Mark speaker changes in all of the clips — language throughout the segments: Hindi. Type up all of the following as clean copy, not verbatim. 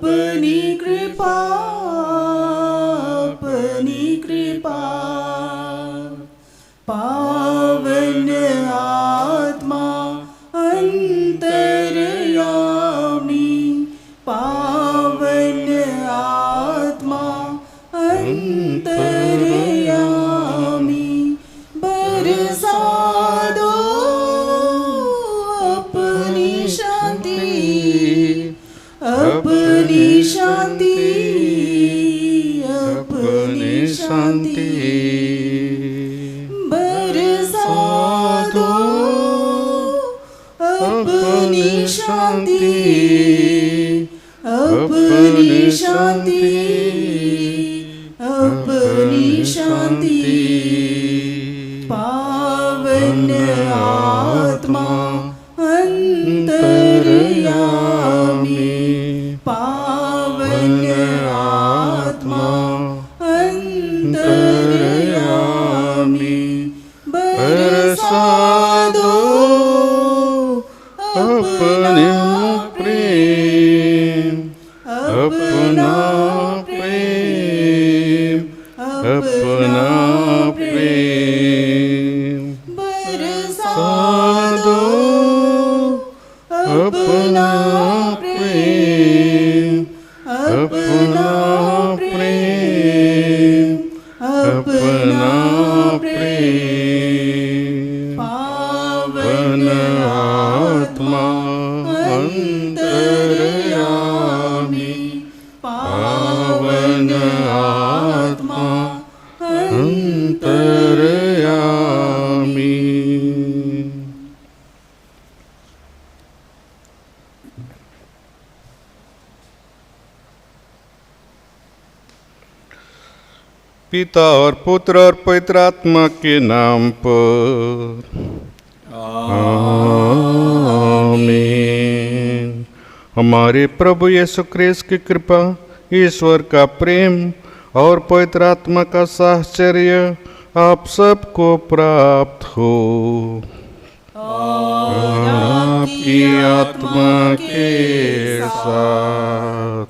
Speaker 1: अपनी कृपा पावन आत्मा अंतर्यामी, पावन आत्मा अंतर्यामी, बरसा दो अपनी शांति, अपनी शांति, अपनी शांति, बरसा दो अपनी शांति, अपनी शांति, अपनी शांति, पावन आत्मा अंतर्यामी, पावन आत्मा अंतर्यामी, बरसा दो अपना प्रेम, अपना प्रेम, अपना प्रेम, बरसा दो अपना प्रेम, अपना प्रेम, अपना प्रेम, पावन आत्मा अंतर्यामी, पावन आत्मा अंतर्यामी।
Speaker 2: पिता और पुत्र और पवित्र आत्मा के नाम पर आमीन। हमारे प्रभु यीशु ख्रीस्त की कृपा, ईश्वर का प्रेम और पवित्र आत्मा का साहचर्य आप सबको प्राप्त हो। आपकी आत्मा के साथ।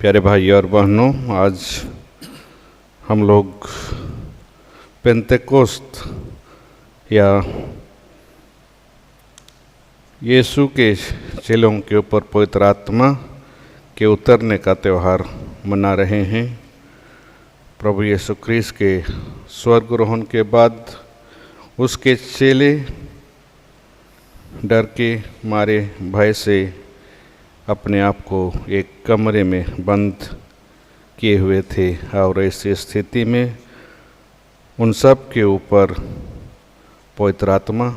Speaker 2: प्यारे भाई और बहनों, आज हम लोग पेंतेकोस्त या यीशु के चेलों के ऊपर पवित्र आत्मा के उतरने का त्यौहार मना रहे हैं। प्रभु यीशु ख्रीस्त के स्वर्गारोहण के बाद उसके चेले डर के मारे, भय से अपने आप को एक कमरे में बंद किए हुए थे और ऐसी स्थिति में उन सब के ऊपर पवित्र आत्मा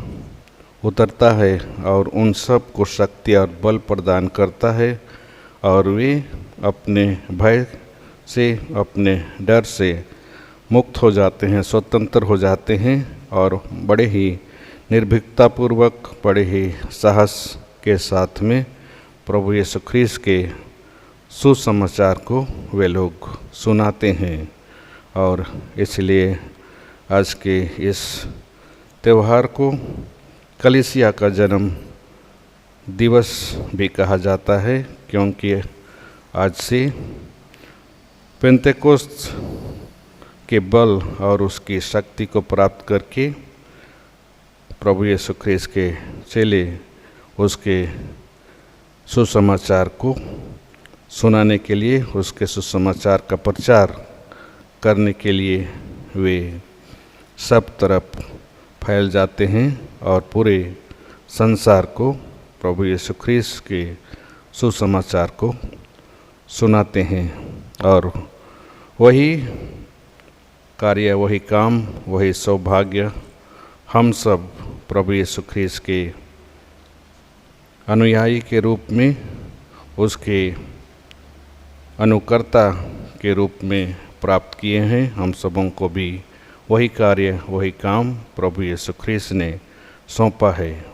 Speaker 2: उतरता है और उन सब को शक्ति और बल प्रदान करता है और वे अपने भय से, अपने डर से मुक्त हो जाते हैं, स्वतंत्र हो जाते हैं और बड़े ही निर्भीकतापूर्वक, बड़े ही साहस के साथ में प्रभु यीशु ख्रीस्त के सुसमाचार को वे लोग सुनाते हैं। और इसलिए आज के इस त्यौहार को कलीसिया का जन्म दिवस भी कहा जाता है, क्योंकि आज से पेंतेकोस्त के बल और उसकी शक्ति को प्राप्त करके प्रभु यीशु ख्रीस्त के चेले उसके सुसमाचार को सुनाने के लिए, उसके सुसमाचार का प्रचार करने के लिए वे सब तरफ फैल जाते हैं और पूरे संसार को प्रभु यीशु ख्रीस्त के सुसमाचार को सुनाते हैं। और वही कार्य, वही काम, वही सौभाग्य हम सब प्रभु यीशु ख्रीस्त के अनुयायी के रूप में, उसके अनुकर्ता के रूप में प्राप्त किए हैं। हम सबों को भी वही कार्य, वही काम प्रभु यीशु ख्रीस्त ने सौंपा है।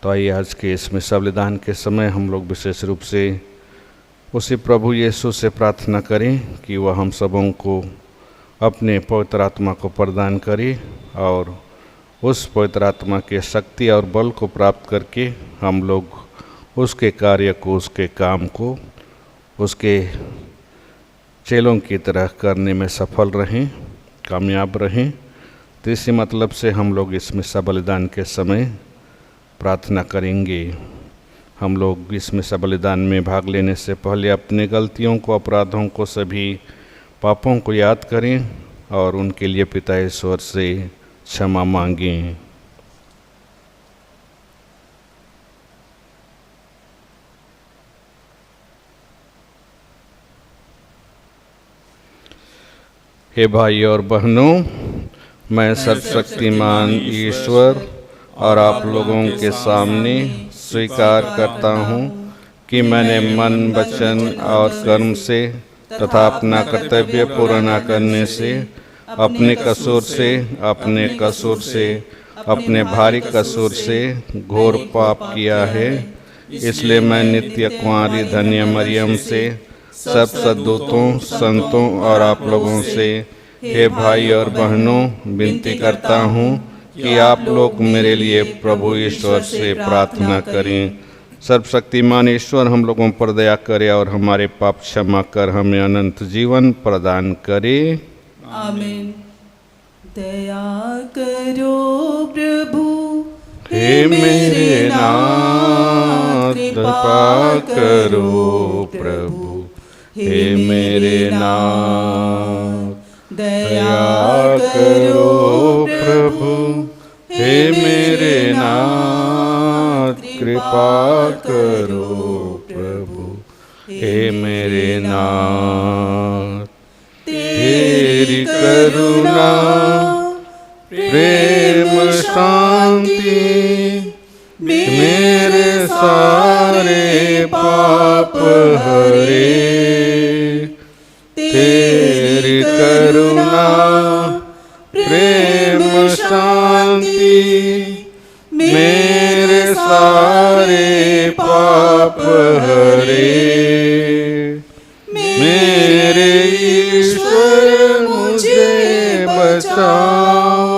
Speaker 2: तो आइए आज के इसमें बलिदान के समय हम लोग विशेष रूप से उसी प्रभु यीशु से प्रार्थना करें कि वह हम सबों को अपने पवित्र आत्मा को प्रदान करे और उस पवित्र आत्मा के शक्ति और बल को प्राप्त करके हम लोग उसके कार्य को, उसके काम को उसके चेलों की तरह करने में सफल रहें, कामयाब रहें। तो इसी मतलब से हम लोग इस मिसा बलिदान के समय प्रार्थना करेंगे। हम लोग इस मिसा बलिदान में भाग लेने से पहले अपनी गलतियों को, अपराधों को, सभी पापों को याद करें और उनके लिए पिता ईश्वर से क्षमा मांगें। हे भाई और बहनों, मैं सर्वशक्तिमान ईश्वर और आप लोगों के सामने स्वीकार करता हूँ कि मैंने मन, वचन और कर्म से तथा अपना कर्तव्य पूरा न करने से, अपने कसूर से, अपने भारी कसूर से घोर पाप किया है। इसलिए मैं नित्य कुंवारी धन्य मरियम से, सब सद्दूतों, संतों और आप लोगों से, हे भाई और बहनों, विनती करता हूँ कि आप लोग मेरे लिए प्रभु ईश्वर से प्रार्थना करें। सर्वशक्तिमान ईश्वर हम लोगों पर दया करे और हमारे पाप क्षमा कर हमें अनंत जीवन प्रदान करे।
Speaker 1: आमीन। दया करो प्रभु,
Speaker 2: हे मेरे नाथ, कृपा करो प्रभु, हे मेरे नाथ, दया करो प्रभु, हे मेरे नाथ, कृपा करो प्रभु, हे मेरे नाथ। तेरी करुणा, प्रेम, शांति मेरे सारे पाप हरे। तेरी करुणा, प्रेम, शांति मेरे सारे पाप हरे। मेरे ईश्वर मुझे बचाओ,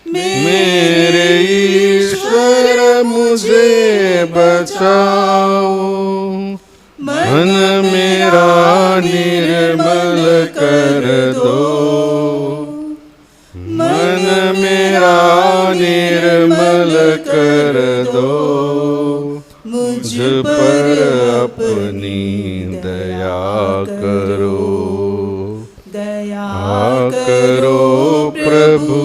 Speaker 2: मेरे ईश्वर मुझे बचाओ। मन मेरा निर्मल कर दो, मन मेरा निर्मल कर दो। मुझ पर अपनी दया करो, दया करो प्रभु,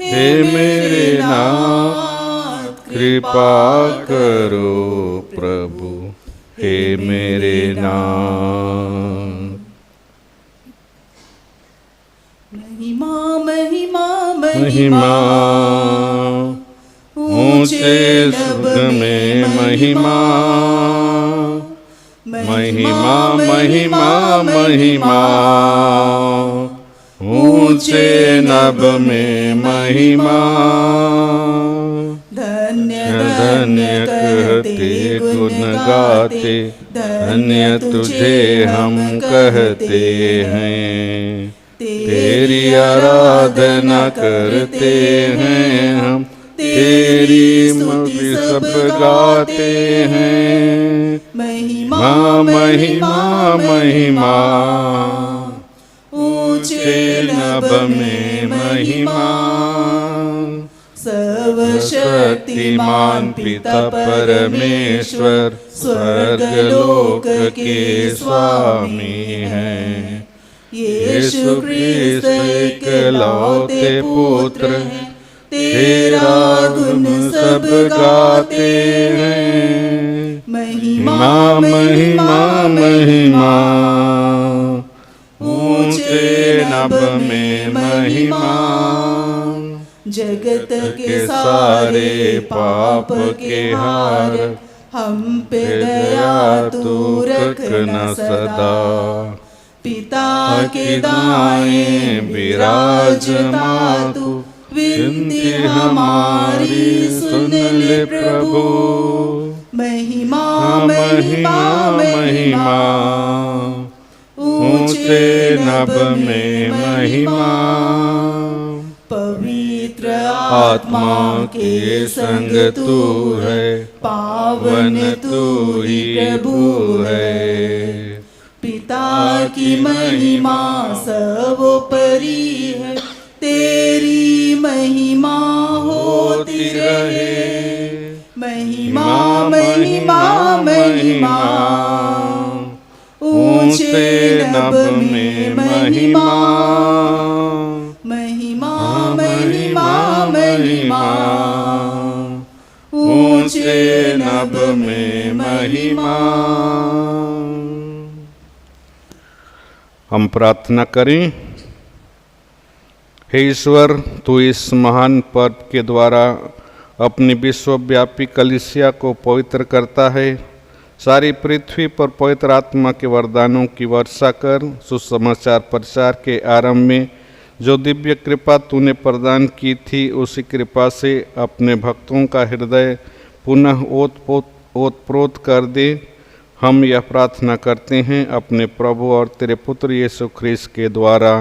Speaker 2: हे मेरे नाथ, कृपा करो प्रभु, हे मेरे नाथ।
Speaker 1: महिमा महिमा
Speaker 2: महिमा ऊंचे स्वर्ग में महिमा, महिमा महिमा महिमा ऊंचे नभ में महिमा।
Speaker 1: धन्य
Speaker 2: धन्य कहते गुण गाते, धन्य तुझे हम कहते हैं। तेरी आराधना करते हैं हम, तेरी स्तुति सब गाते हैं।
Speaker 1: महिमा
Speaker 2: महिमा महिमा ऊंचे नभ में महिमा। सर्वशक्तिमान पिता परमेश्वर स्वर्ग लोक के स्वामी हैं। यीशु क्रिस्त इकलौते पुत्र हैं, तेरा गुण सब गाते हैं। महिमा महिमा महिमा ऊंचे नभ में महिमा।
Speaker 1: जगत के सारे पाप के हार, हम पे दया तू रखना सदा। पिता के दाएं विराजमा तू, विनती हमारी सुन ले प्रभु। महिमा महिमा महिमा ऊंचे नभ में महिमा। पवित्र आत्मा के संग तू है, पावन तू ही प्रभु है। महिमा सर्वोपरि है, तेरी महिमा होती रहे। महिमा महिमा महिमा, ऊंचे नभ में महिमा। महिमा महिमा महिमा, ऊंचे नभ में महिमा।
Speaker 2: हम प्रार्थना करें। हे ईश्वर, तू इस महान पर्व के द्वारा अपनी विश्वव्यापी कलीसिया को पवित्र करता है। सारी पृथ्वी पर पवित्र आत्मा के वरदानों की वर्षा कर। सुसमाचार प्रचार के आरंभ में जो दिव्य कृपा तूने प्रदान की थी, उसी कृपा से अपने भक्तों का हृदय पुनः ओतप्रोत कर दे। हम यह प्रार्थना करते हैं अपने प्रभु और तेरे पुत्र यीशु ख्रीस्त के द्वारा,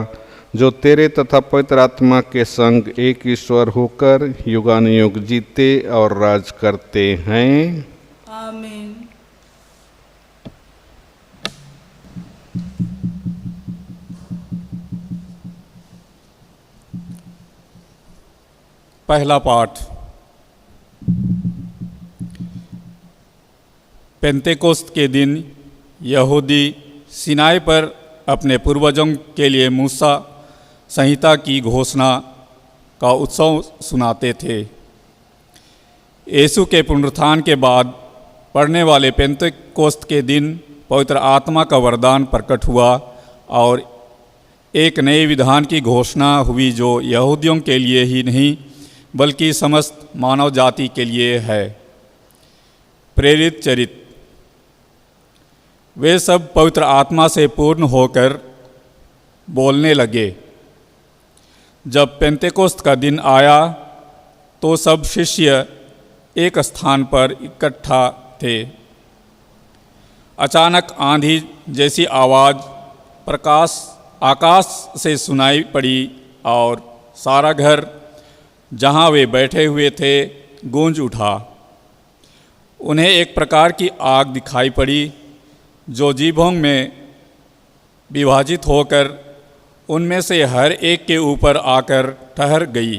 Speaker 2: जो तेरे तथा पवित्र आत्मा के संग एक ईश्वर होकर युगानुयुग जीते और राज करते हैं।
Speaker 1: आमीन।
Speaker 3: पहला पाठ। पेंतेकोस्त के दिन यहूदी सिनाई पर अपने पूर्वजों के लिए मूसा संहिता की घोषणा का उत्सव सुनाते थे। यीशु के पुनरुत्थान के बाद पड़ने वाले पेंतेकोस्त के दिन पवित्र आत्मा का वरदान प्रकट हुआ और एक नए विधान की घोषणा हुई, जो यहूदियों के लिए ही नहीं बल्कि समस्त मानव जाति के लिए है। प्रेरित चरित्र। वे सब पवित्र आत्मा से पूर्ण होकर बोलने लगे। जब पेंतेकोस्त का दिन आया तो सब शिष्य एक स्थान पर इकट्ठा थे। अचानक आंधी जैसी आवाज़ आकाश से सुनाई पड़ी और सारा घर जहाँ वे बैठे हुए थे गूंज उठा। उन्हें एक प्रकार की आग दिखाई पड़ी जो जीभों में विभाजित होकर उनमें से हर एक के ऊपर आकर ठहर गई।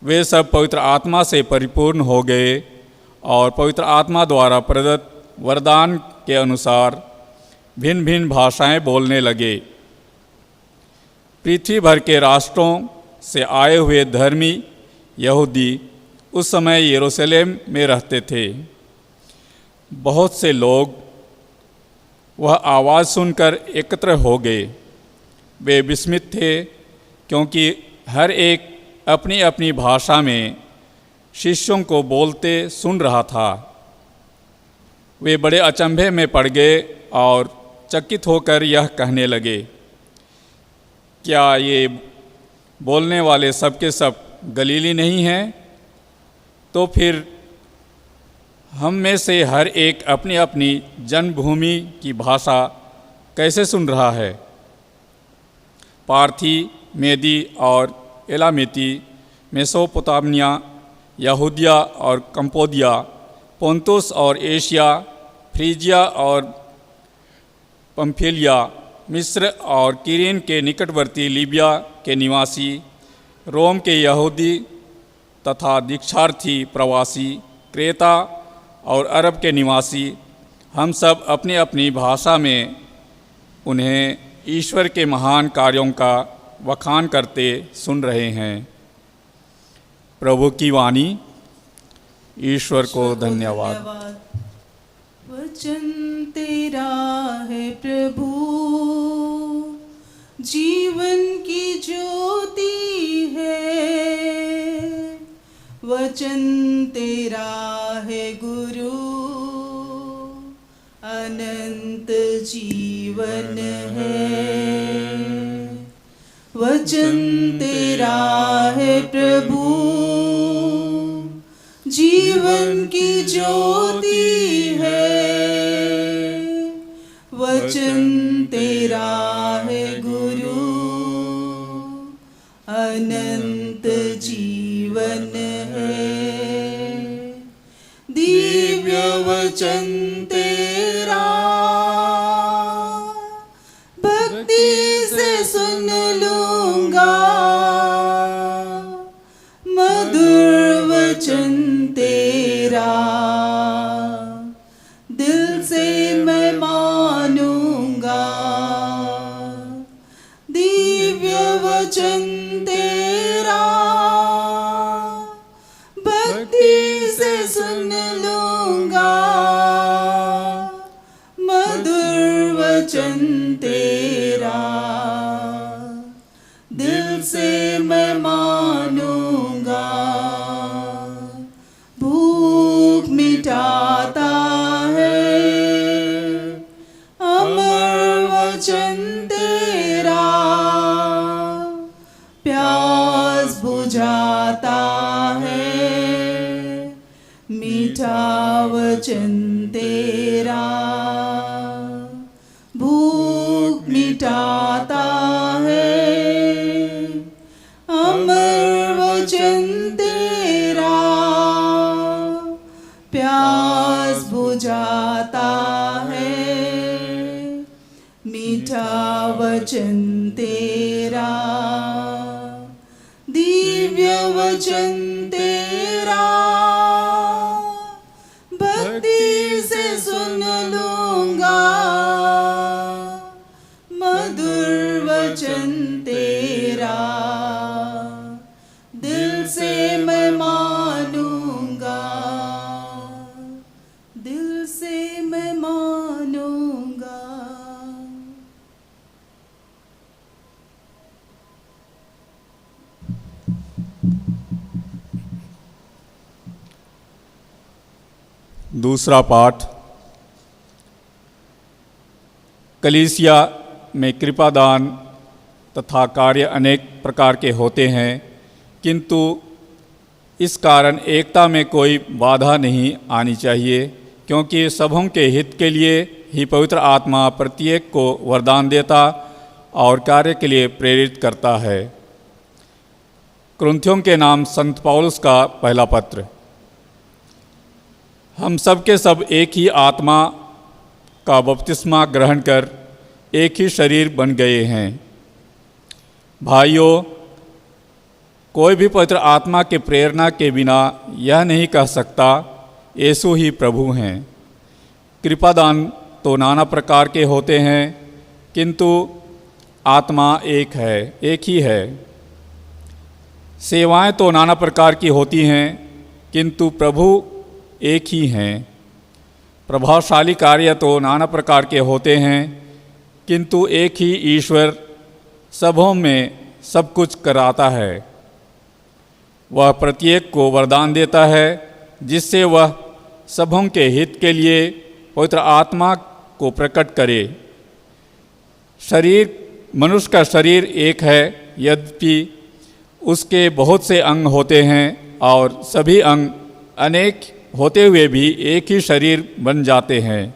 Speaker 3: वे सब पवित्र आत्मा से परिपूर्ण हो गए और पवित्र आत्मा द्वारा प्रदत्त वरदान के अनुसार भिन्न भिन्न भाषाएं बोलने लगे। पृथ्वी भर के राष्ट्रों से आए हुए धर्मी यहूदी उस समय यरूशलेम में रहते थे। बहुत से लोग वह आवाज़ सुनकर एकत्र हो गए। वे विस्मित थे क्योंकि हर एक अपनी अपनी भाषा में शिष्यों को बोलते सुन रहा था। वे बड़े अचंभे में पड़ गए और चकित होकर यह कहने लगे, क्या ये बोलने वाले सब के सब गलीली नहीं हैं? तो फिर हम में से हर एक अपनी अपनी जन्मभूमि की भाषा कैसे सुन रहा है? पार्थी, मेदी और एलामेती, मेसोपोटामिया, यहूदिया और कंपोदिया, पोंतुस और एशिया, फ्रीजिया और पंफिलिया, मिस्र और किरेन के निकटवर्ती लीबिया के निवासी, रोम के यहूदी तथा दीक्षार्थी प्रवासी, क्रेता और अरब के निवासी, हम सब अपनी अपनी भाषा में उन्हें ईश्वर के महान कार्यों का वखान करते सुन रहे हैं। प्रभु की वाणी। ईश्वर को धन्यवाद।
Speaker 1: वचन तेरा है प्रभु, जीवन की ज्योति है। वचन तेरा है गुरु, अनंत जीवन है। वचन तेरा है प्रभु, जीवन की ज्योति है। वचन तेरा है गुरु, अनंत जीवन है। दिव्य वचन तेरा मैं मानूंगा, दिव्य वचन तेरा भक्ति से सुन लूंगा, मधुर वचन तेरा दिल से मैं मानूंगा। भूख मिटाता है अमर वचन तेरा, प्यास बुझाता है मीठा वचन तेरा। भूख मिटाता है अमर वचन तेरा, प्यास बुझाता है मीठा वचन तेरा। दिव्य वचन तेरा भक्ति से सुन लूंगा, मधुर वचन तेरा दिल से मैं मानूंगा, दिल से मैं मानूंगा।
Speaker 3: दूसरा पाठ। कलीसिया में कृपादान तथा कार्य अनेक प्रकार के होते हैं, किंतु इस कारण एकता में कोई बाधा नहीं आनी चाहिए, क्योंकि सबों के हित के लिए ही पवित्र आत्मा प्रत्येक को वरदान देता और कार्य के लिए प्रेरित करता है। कुरिन्थियों के नाम संत पौलुस का पहला पत्र। हम सब के सब एक ही आत्मा का बपतिस्मा ग्रहण कर एक ही शरीर बन गए हैं। भाइयों, कोई भी पवित्र आत्मा के प्रेरणा के बिना यह नहीं कह सकता यीशु ही प्रभु हैं। कृपादान तो नाना प्रकार के होते हैं, किंतु आत्मा एक है, एक ही है। सेवाएं तो नाना प्रकार की होती हैं, किंतु प्रभु एक ही हैं। प्रभावशाली कार्य तो नाना प्रकार के होते हैं, किंतु एक ही ईश्वर सबों में सब कुछ कराता है। वह प्रत्येक को वरदान देता है, जिससे वह सबों के हित के लिए पवित्र आत्मा को प्रकट करे। शरीर, मनुष्य का शरीर एक है, यद्यपि उसके बहुत से अंग होते हैं और सभी अंग अनेक होते हुए भी एक ही शरीर बन जाते हैं।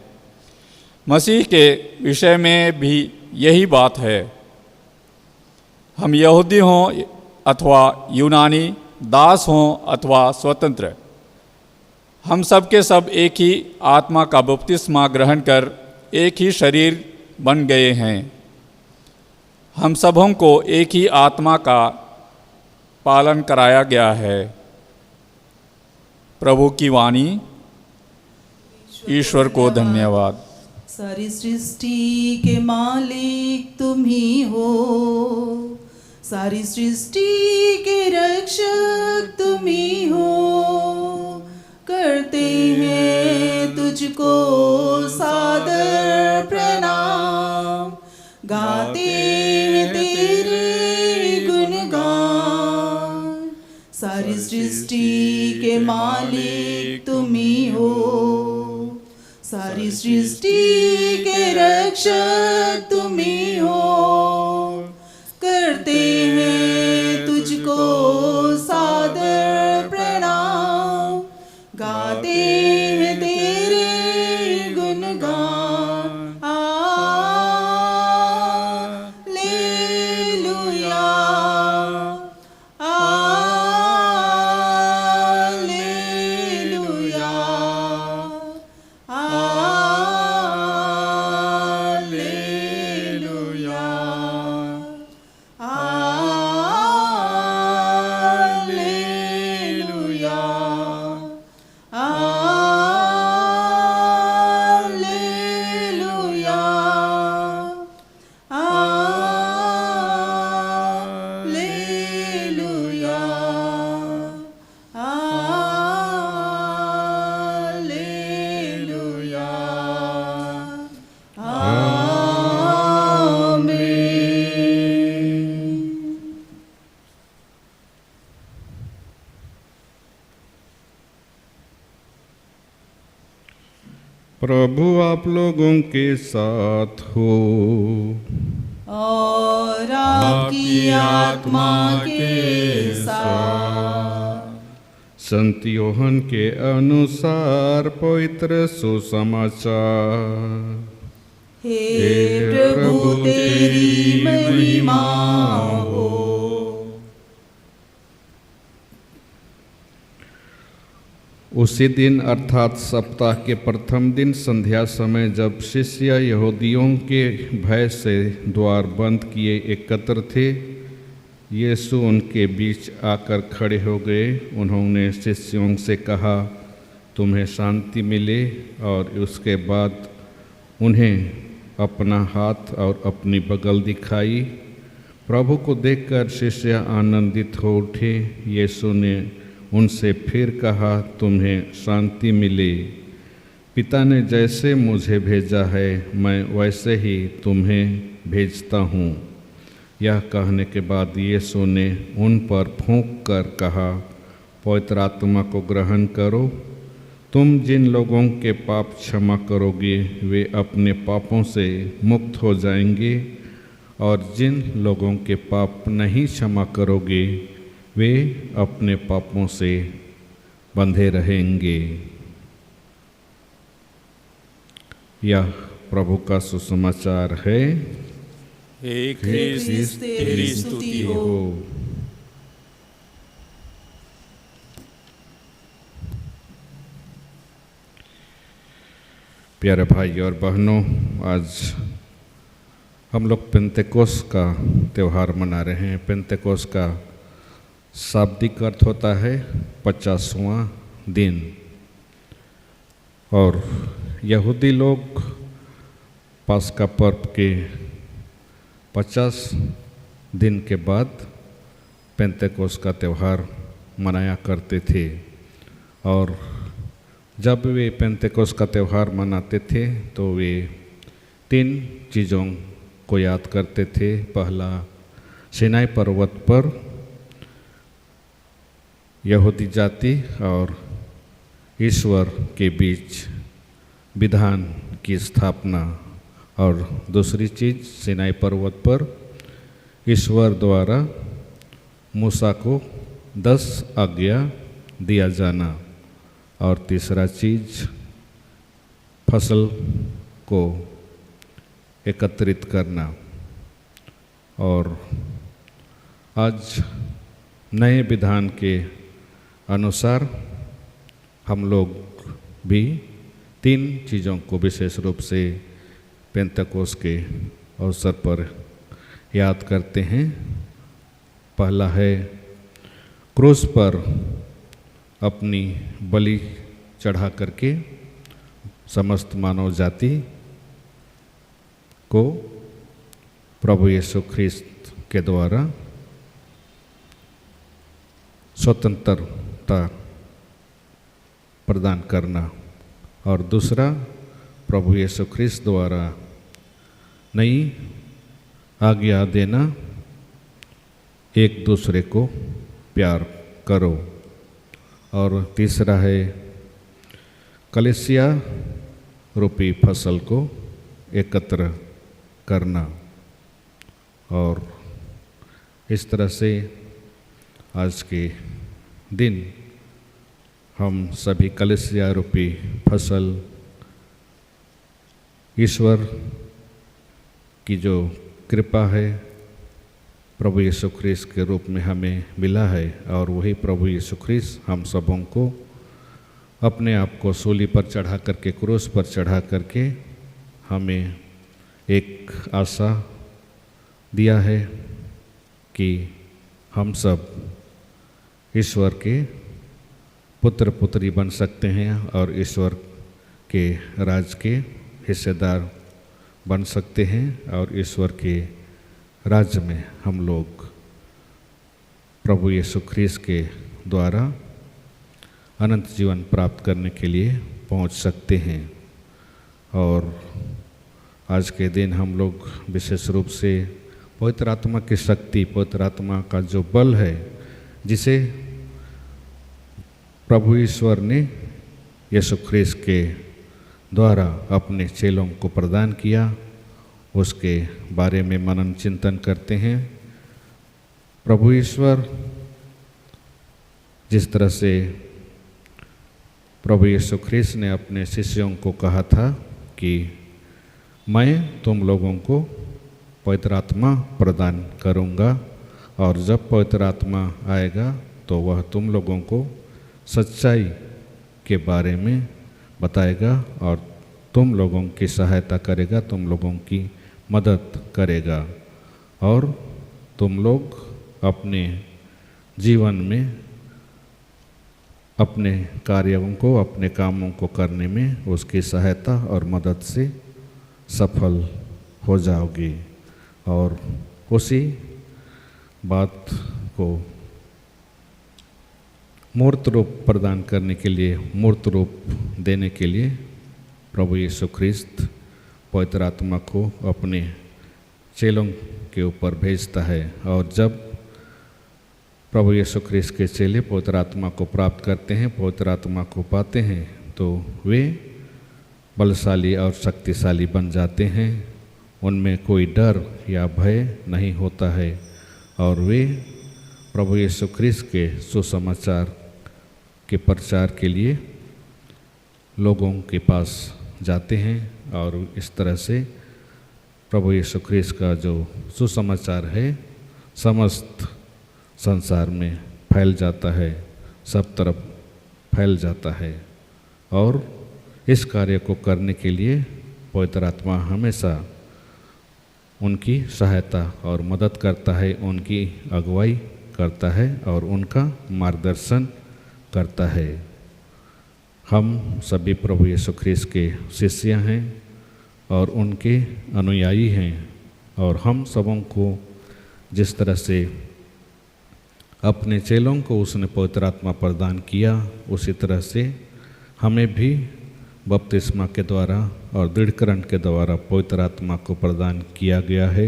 Speaker 3: मसीह के विषय में भी यही बात है। हम यहूदी हों अथवा यूनानी, दास हों अथवा स्वतंत्र, हम सब के सब एक ही आत्मा का बपतिस्मा ग्रहण कर एक ही शरीर बन गए हैं। हम सबों को एक ही आत्मा का पालन कराया गया है। प्रभु की वाणी। ईश्वर को धन्यवाद।
Speaker 1: सारी सृष्टि के मालिक तुम ही हो, सारी सृष्टि के रक्षक तुम ही हो। करते हैं तुझको सादर प्रणाम, गाते हैं तेरे गुणगान। सारी सृष्टि के मालिक तुम ही हो, सारी सृष्टि के रक्षक तुम ही हो। करते हैं तुझको सादर प्रणाम, गाते हैं तेरे गुणगान। Hallelujah, hallelujah, hallelujah, hallelujah, hallelujah.
Speaker 2: प्रभु आप लोगों के साथ हो।
Speaker 1: और आपकी आत्मा के साथ।
Speaker 2: संत योहन के अनुसार पवित्र सुसमाचार।
Speaker 1: हे प्रभु तेरी महिमा हो।
Speaker 2: उसी दिन अर्थात सप्ताह के प्रथम दिन संध्या समय जब शिष्य यहूदियों के भय से द्वार बंद किए एकत्र थे, यीशु उनके बीच आकर खड़े हो गए। उन्होंने शिष्यों से कहा, तुम्हें शांति मिले। और उसके बाद उन्हें अपना हाथ और अपनी बगल दिखाई। प्रभु को देखकर शिष्य आनंदित हो उठे। यीशु ने उनसे फिर कहा, तुम्हें शांति मिले। पिता ने जैसे मुझे भेजा है, मैं वैसे ही तुम्हें भेजता हूँ। यह कहने के बाद यीशु ने उन पर फूंक कर कहा, पवित्र आत्मा को ग्रहण करो। तुम जिन लोगों के पाप क्षमा करोगे, वे अपने पापों से मुक्त हो जाएंगे, और जिन लोगों के पाप नहीं क्षमा करोगे, वे अपने पापों से बंधे रहेंगे। यह प्रभु का सुसमाचार है।
Speaker 3: हे ख्रीस्त तेरी स्तुति हो।
Speaker 2: प्यारे भाई और बहनों, आज हम लोग पेंतेकोस्त का त्यौहार मना रहे हैं। पेंतेकोस्त का शाब्दिक अर्थ होता है 50वां दिन। और यहूदी लोग पास्का पर्व के 50 दिन के बाद पेंतेकोस्त का त्यौहार मनाया करते थे। और जब वे पेंतेकोस्त का त्यौहार मनाते थे तो वे 3 चीज़ों को याद करते थे। पहला, सीनाई पर्वत पर यहूदी जाति और ईश्वर के बीच विधान की स्थापना। और दूसरी चीज़, सीनाई पर्वत पर ईश्वर द्वारा मूसा को 10 आज्ञा दिया जाना। और तीसरा चीज़, फसल को एकत्रित करना। और आज नए विधान के अनुसार हम लोग भी 3 चीज़ों को विशेष रूप से पेंतेकोस्त के अवसर पर याद करते हैं। पहला है, क्रूस पर अपनी बलि चढ़ा करके समस्त मानव जाति को प्रभु यीशु ख्रीस्त के द्वारा स्वतंत्रता प्रदान करना। और दूसरा, प्रभु यीशु ख्रीस्त द्वारा नई आज्ञा देना, एक दूसरे को प्यार करो। और तीसरा है, कलीसिया रूपी फसल को एकत्र करना। और इस तरह से आज के दिन हम सभी कलीसिया रूपी फसल, ईश्वर की जो कृपा है, प्रभु यीशु ख्रीस्त के रूप में हमें मिला है। और वही प्रभु यीशु ख्रीस्त हम सबों को अपने आप को सूली पर चढ़ा करके, क्रूस पर चढ़ा करके हमें एक आशा दिया है कि हम सब ईश्वर के पुत्र पुत्री बन सकते हैं और ईश्वर के राज के हिस्सेदार बन सकते हैं। और ईश्वर के राज्य में हम लोग प्रभु यीशु ख्रीस्त के द्वारा अनंत जीवन प्राप्त करने के लिए पहुंच सकते हैं। और आज के दिन हम लोग विशेष रूप से पवित्र आत्मा की शक्ति, पवित्र आत्मा का जो बल है, जिसे प्रभु ईश्वर ने यीशु ख्रीस्त के द्वारा अपने चेलों को प्रदान किया, उसके बारे में मनन चिंतन करते हैं। प्रभु ईश्वर जिस तरह से प्रभु यीशु ख्रीस्त ने अपने शिष्यों को कहा था कि मैं तुम लोगों को पवित्र आत्मा प्रदान करूंगा और जब पवित्र आत्मा आएगा तो वह तुम लोगों को सच्चाई के बारे में बताएगा और तुम लोगों की सहायता करेगा, तुम लोगों की मदद करेगा और तुम लोग अपने जीवन में अपने कार्यों को, अपने कामों को करने में उसकी सहायता और मदद से सफल हो जाओगे। और उसी बात को मूर्त रूप प्रदान करने के लिए, मूर्त रूप देने के लिए प्रभु यीशु ख्रीस्त पवित्र आत्मा को अपने चेलों के ऊपर भेजता है। और जब प्रभु यीशु ख्रीस्त के चेले पवित्र आत्मा को प्राप्त करते हैं, पवित्र आत्मा को पाते हैं, तो वे बलशाली और शक्तिशाली बन जाते हैं। उनमें कोई डर या भय नहीं होता है और वे प्रभु यीशु ख्रीस्त के सुसमाचार के प्रचार के लिए लोगों के पास जाते हैं और इस तरह से प्रभु यीशु ख्रीस्त का जो सुसमाचार है समस्त संसार में फैल जाता है, सब तरफ फैल जाता है। और इस कार्य को करने के लिए पवित्र आत्मा हमेशा उनकी सहायता और मदद करता है, उनकी अगुवाई करता है और उनका मार्गदर्शन करता है। हम सभी प्रभु यीशु ख्रीस्त के शिष्य हैं और उनके अनुयायी हैं और हम सबों को जिस तरह से अपने चेलों को उसने पवित्र आत्मा प्रदान किया, उसी तरह से हमें भी बपतिस्मा के द्वारा और दृढ़करण के द्वारा पवित्र आत्मा को प्रदान किया गया है।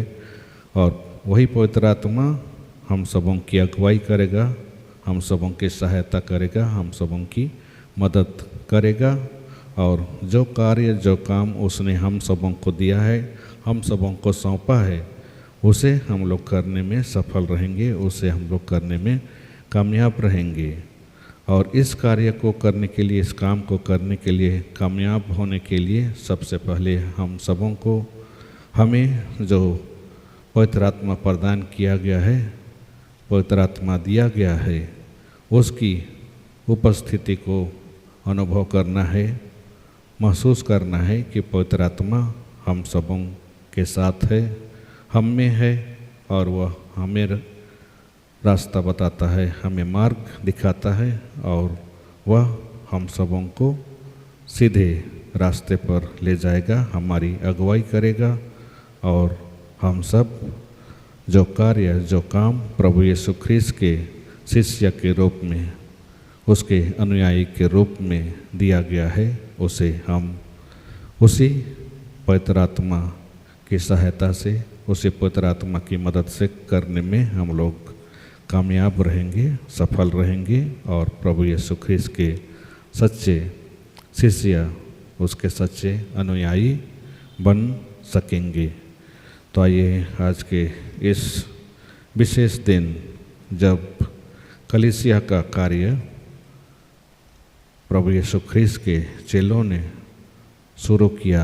Speaker 2: और वही पवित्र आत्मा हम सबों की अगुवाई करेगा, हम सबों की सहायता करेगा, हम सबों की मदद करेगा और जो कार्य, जो काम उसने हम सबों को दिया है, हम सबों को सौंपा है, उसे हम लोग करने में सफल रहेंगे, उसे हम लोग करने में कामयाब रहेंगे। और इस कार्य को करने के लिए, इस काम को करने के लिए, कामयाब होने के लिए सबसे पहले हम सबों को, हमें जो पवित्र आत्मा प्रदान किया गया है, पवित्र आत्मा दिया गया है, उसकी उपस्थिति को अनुभव करना है, महसूस करना है कि पवित्र आत्मा हम सबों के साथ है, हम में है और वह हमें रास्ता बताता है, हमें मार्ग दिखाता है और वह हम सबों को सीधे रास्ते पर ले जाएगा, हमारी अगुवाई करेगा और हम सब जो कार्य, जो काम प्रभु यीशु ख्रीस्त के शिष्य के रूप में, उसके अनुयायी के रूप में दिया गया है, उसे हम उसी पवित्र आत्मा की सहायता से, उसी पवित्र आत्मा की मदद से करने में हम लोग कामयाब रहेंगे, सफल रहेंगे और प्रभु यीशु ख्रीस्त के सच्चे शिष्य, उसके सच्चे अनुयायी बन सकेंगे। तो आइए आज के इस विशेष दिन जब कलीसिया का कार्य प्रभु यीशु ख्रीस्त के चेलों ने शुरू किया,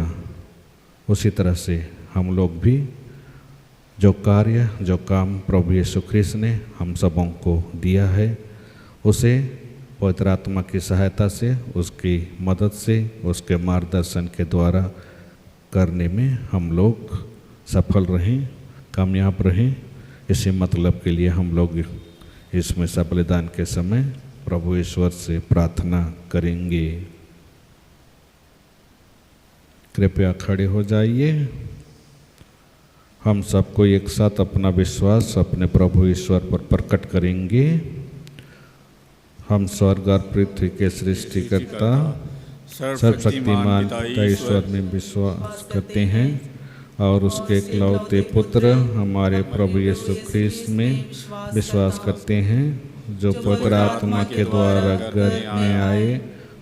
Speaker 2: उसी तरह से हम लोग भी जो कार्य, जो काम प्रभु यीशु ख्रीस्त ने हम सबों को दिया है, उसे पवित्र आत्मा की सहायता से, उसकी मदद से, उसके मार्गदर्शन के द्वारा करने में हम लोग सफल रहें, कामयाब रहें। इसी मतलब के लिए हम लोग इसमें बलिदान के समय प्रभु ईश्वर से प्रार्थना करेंगे। कृपया खड़े हो जाइए। हम सबको एक साथ अपना विश्वास अपने प्रभु ईश्वर पर प्रकट करेंगे। हम स्वर्ग और पृथ्वी के सृष्टिकर्ता सर्वशक्तिमान का ईश्वर में विश्वास करते हैं और उसके इकलौते पुत्र हमारे प्रभु यीशु ख्रीस्त में विश्वास करते हैं, जो पवित्र आत्मा के द्वारा गर्भ में आए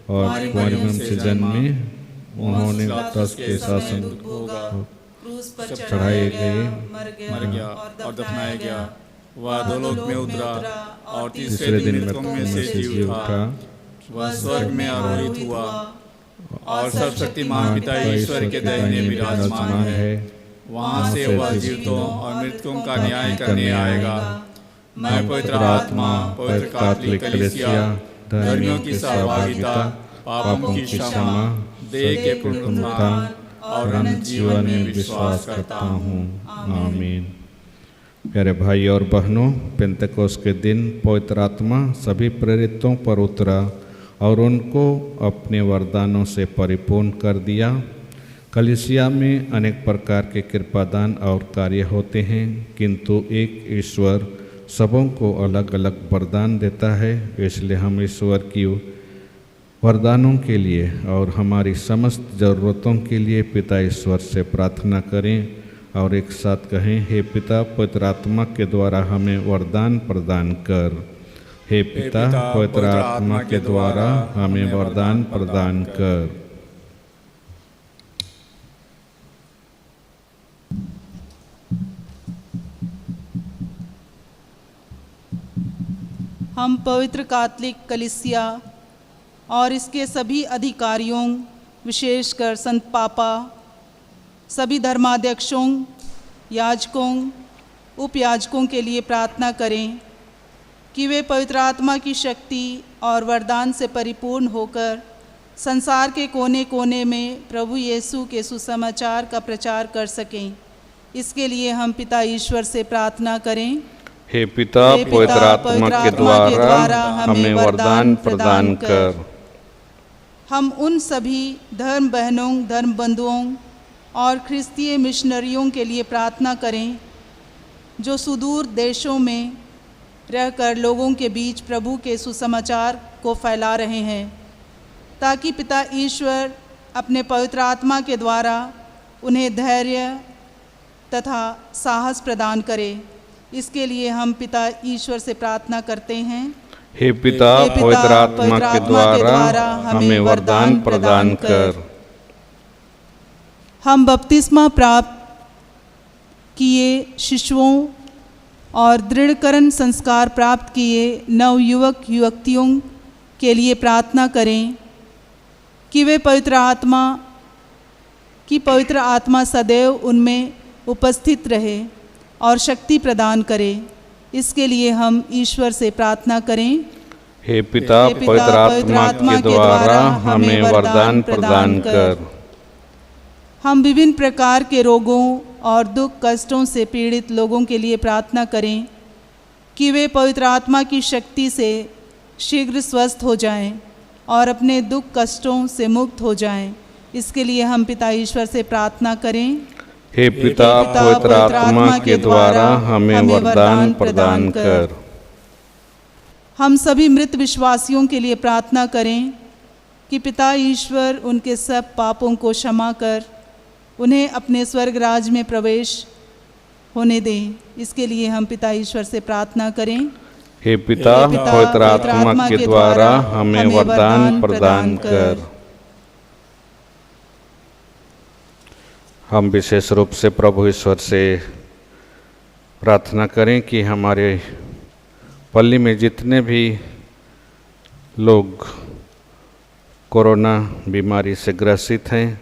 Speaker 2: और कुंवारी से जन्मे, उन्होंने तस के शासन
Speaker 1: होगा, क्रूस पर
Speaker 2: चढ़ाए गए,
Speaker 1: मर
Speaker 3: मर गया और दफनाया गया। वह अधोलोक में उतरा और
Speaker 2: तीसरे
Speaker 3: तीसरे
Speaker 2: दिन
Speaker 3: दिन मृतकों में से जी उठा। वह स्वर्ग में आरोहित हुआ और सर्वशक्तिमान पिता ईश्वर के दाहिने विराजमान है। वहाँ से वह जीवितों और मृतकों का न्याय करने आएगा। मैं पवित्र आत्मा, पवित्र कैथोलिक कलीसिया, धर्मियों की सहभागिता, पापों की क्षमा, देह के पुनरुत्थान और अनंत जीवन में विश्वास करता हूँ।
Speaker 2: आमीन। प्यारे भाई और बहनों, पेंतेकोस्त के दिन पवित्र आत्मा सभी प्रेरितों पर उतरा और उनको अपने वरदानों से परिपूर्ण कर दिया। कलीसिया में अनेक प्रकार के कृपादान और कार्य होते हैं, किंतु एक ईश्वर सबों को अलग अलग वरदान देता है। इसलिए हम ईश्वर की वरदानों के लिए और हमारी समस्त ज़रूरतों के लिए पिता ईश्वर से प्रार्थना करें और एक साथ कहें, हे पिता, पवित्र आत्मा के द्वारा हमें वरदान प्रदान कर। हे पिता, पवित्र आत्मा के द्वारा हमें वरदान प्रदान कर।
Speaker 1: हम पवित्र कैथोलिक कलीसिया और इसके सभी अधिकारियों, विशेषकर संत पापा, सभी धर्माध्यक्षों, याजकों, उपयाजकों के लिए प्रार्थना करें कि वे पवित्र आत्मा की शक्ति और वरदान से परिपूर्ण होकर संसार के कोने कोने में प्रभु यीशु के सुसमाचार का प्रचार कर सकें। इसके लिए हम पिता ईश्वर से प्रार्थना करें।
Speaker 2: हे पिता, पवित्र आत्मा के द्वारा हमें वरदान प्रदान कर।
Speaker 1: हम उन सभी धर्म बहनों, धर्म बंधुओं और ख्रिस्तीय मिशनरियों के लिए प्रार्थना करें जो सुदूर देशों में रहकर लोगों के बीच प्रभु के सुसमाचार को फैला रहे हैं, ताकि पिता ईश्वर अपने पवित्र आत्मा के द्वारा उन्हें धैर्य तथा साहस प्रदान करे। इसके लिए हम पिता ईश्वर से प्रार्थना करते हैं।
Speaker 2: हे पिता, पवित्र आत्मा के द्वारा हमें वरदान प्रदान कर।
Speaker 1: हम बपतिस्मा प्राप्त किए शिशुओं और दृढ़करण संस्कार प्राप्त किए नवयुवक युवतियों के लिए प्रार्थना करें कि वे पवित्र आत्मा सदैव उनमें उपस्थित रहे और शक्ति प्रदान करे। इसके लिए हम ईश्वर से प्रार्थना करें।
Speaker 2: हे पिता, पवित्र आत्मा के द्वारा हमें वरदान प्रदान कर।
Speaker 1: हम विभिन्न प्रकार के रोगों और दुख कष्टों से पीड़ित लोगों के लिए प्रार्थना करें कि वे पवित्र आत्मा की शक्ति से शीघ्र स्वस्थ हो जाएं और अपने दुख कष्टों से मुक्त हो जाएं। इसके लिए हम पिता ईश्वर से प्रार्थना करें।
Speaker 2: हे पिता, पवित्र आत्मा के द्वारा हमें वरदान प्रदान कर।
Speaker 1: हम सभी मृत विश्वासियों के लिए प्रार्थना करें कि पिता ईश्वर उनके सब पापों को क्षमा कर उन्हें अपने स्वर्ग राज में प्रवेश होने दें। इसके लिए हम पिता ईश्वर से प्रार्थना करें।
Speaker 2: हे पिता, पवित्र आत्मा के द्वारा हमें वरदान प्रदान कर। हम विशेष रूप से प्रभु ईश्वर से प्रार्थना करें कि हमारे पल्ली में जितने भी लोग कोरोना बीमारी से ग्रसित हैं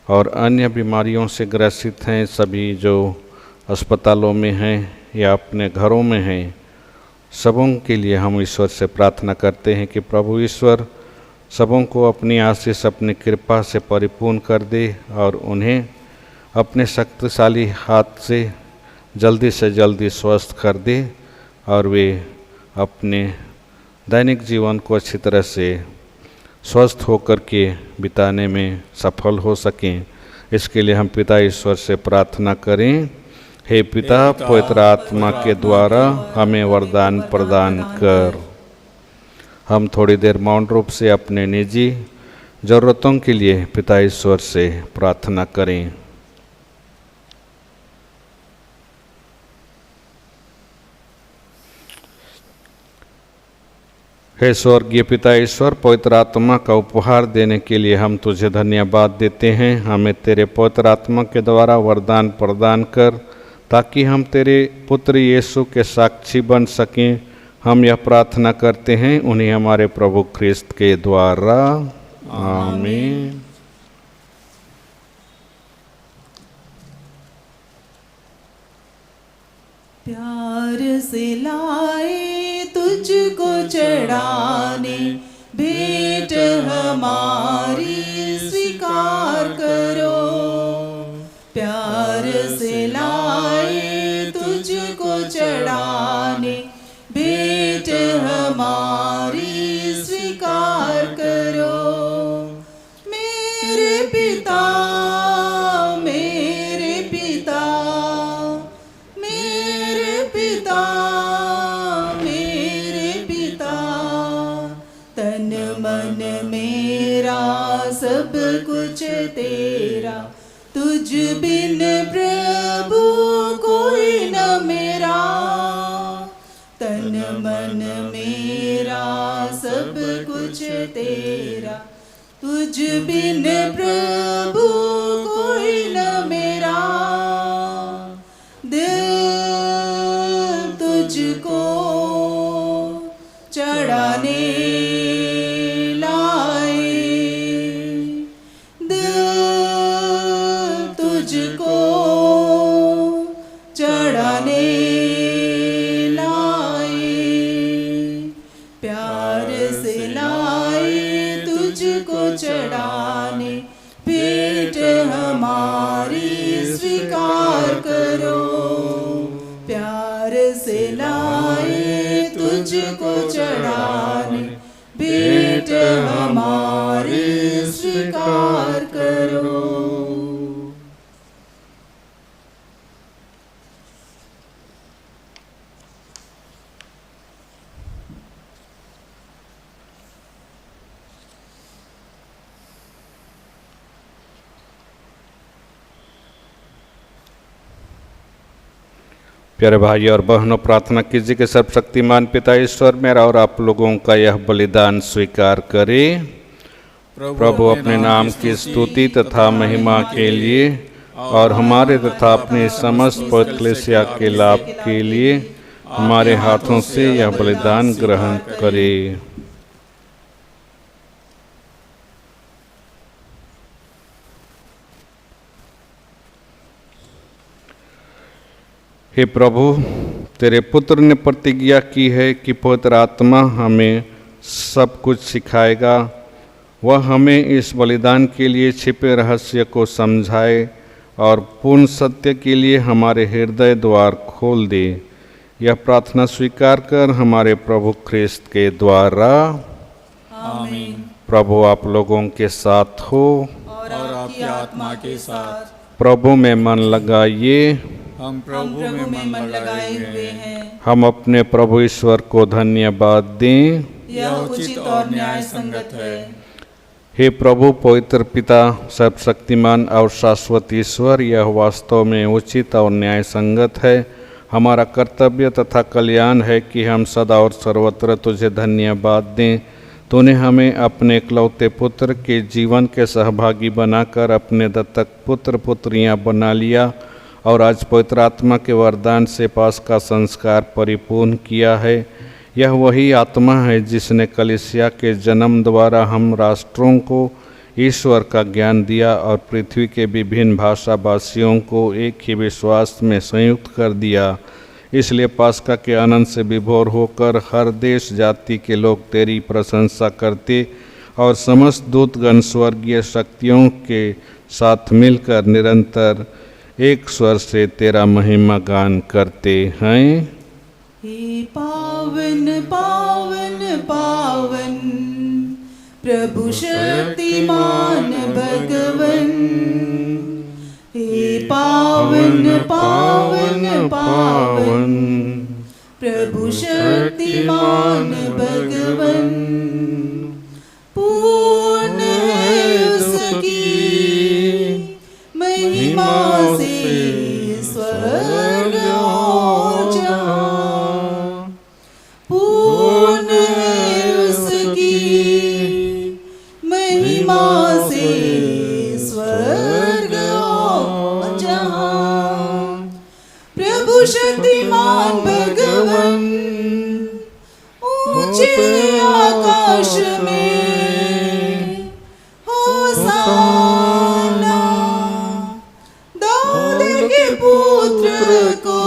Speaker 2: और अन्य बीमारियों से ग्रसित हैं, सभी जो अस्पतालों में हैं या अपने घरों में हैं, सबों के लिए हम ईश्वर से प्रार्थना करते हैं कि प्रभु ईश्वर सबों को अपनी आशीष, अपनी कृपा से परिपूर्ण कर दे और उन्हें अपने शक्तिशाली हाथ से जल्दी स्वस्थ कर दे और वे अपने दैनिक जीवन को अच्छी तरह से स्वस्थ होकर के बिताने में सफल हो सकें। इसके लिए हम पिता ईश्वर से प्रार्थना करें। हे पिता, पवित्र आत्मा के द्वारा हमें वरदान प्रदान कर। हम थोड़ी देर मौन रूप से अपने निजी ज़रूरतों के लिए पिता ईश्वर से प्रार्थना करें। हे स्वर्गीय पिता ईश्वर, पवित्र आत्मा का उपहार देने के लिए हम तुझे धन्यवाद देते हैं। हमें तेरे पवित्र आत्मा के द्वारा वरदान प्रदान कर, ताकि हम तेरे पुत्र यीशु के साक्षी बन सकें। हम यह प्रार्थना करते हैं उन्हें हमारे प्रभु ख्रिस्त के द्वारा, आमीन।
Speaker 1: प्यार से लाए तुझको चढ़ाने, भेंट हमारी स्वीकार करो। प्यार से लाए तुझको चढ़ाने, भेंट हमारी स्वीकार करो। मेरे पिता, मेरे पिता, मेरे पिता, मेरे पिता, तन मन मेरा सब कुछ तेरा, तुझ बिन प्रभु कोई न मेरा। तन मन मेरा सब कुछ तेरा, तुझ बिन प्रभु कोई न मेरा। दिल तुझको चढ़ाने लाए, दिल तुझको चढ़ाने लाए। प्यार से लाए तुझको चढ़ाने, भेंट हमारी स्वीकार करो। प्यार से लाए तुझको चढ़ाने, भेंट हमारी स्वीकार करो।
Speaker 2: प्यारे भाई और बहनों, प्रार्थना कीजिए कि सर्वशक्तिमान पिता ईश्वर मेरा और आप लोगों का यह बलिदान स्वीकार करे। प्रभु अपने नाम की स्तुति तथा महिमा के लिए और हमारे तथा अपने समस्त पवित्र कलीसिया के लाभ के लिए हमारे हाथों से यह बलिदान ग्रहण करे। हे प्रभु, तेरे पुत्र ने प्रतिज्ञा की है कि पवित्र आत्मा हमें सब कुछ सिखाएगा। वह हमें इस बलिदान के लिए छिपे रहस्य को समझाए और पूर्ण सत्य के लिए हमारे हृदय द्वार खोल दे। यह प्रार्थना स्वीकार कर हमारे प्रभु ख्रिस्त के द्वारा,
Speaker 1: आमीन।
Speaker 2: प्रभु आप लोगों के साथ हो
Speaker 1: और आपकी आत्मा के साथ।
Speaker 2: प्रभु में मन लगाइए।
Speaker 3: हम प्रभु में मन लगाए हुए हैं।
Speaker 2: हम अपने प्रभु ईश्वर को धन्यवाद दें।
Speaker 1: यह उचित और न्याय संगत है।
Speaker 2: हे प्रभु पवित्र पिता सर्वशक्तिमान और शाश्वत ईश्वर, यह वास्तव में उचित और न्याय संगत है। हमारा कर्तव्य तथा कल्याण है कि हम सदा और सर्वत्र तुझे धन्यवाद दें। तूने हमें अपने इकलौते पुत्र के जीवन के सहभागी बनाकर अपने दत्तक पुत्र पुत्रियां बना लिया और आज पवित्र आत्मा के वरदान से पास्का संस्कार परिपूर्ण किया है। यह वही आत्मा है जिसने कलीसिया के जन्म द्वारा हम राष्ट्रों को ईश्वर का ज्ञान दिया और पृथ्वी के विभिन्न भाषाभाषियों को एक ही विश्वास में संयुक्त कर दिया। इसलिए पास्का के आनंद से विभोर होकर हर देश जाति के लोग तेरी प्रशंसा करते और समस्त दूतगण स्वर्गीय शक्तियों के साथ मिलकर निरंतर एक स्वर से तेरा महिमा गान करते हैं।
Speaker 1: हे पावन पावन पावन प्रभु शक्तिमान भगवन। हे पावन पावन पावन प्रभु शक्तिमान भगवन। पूर्ण है उसकी महिमा से स्वर्ग और जहां। पूर्ण है भगवन ऊंचे आकाश में होसाना, दाऊद के पुत्र को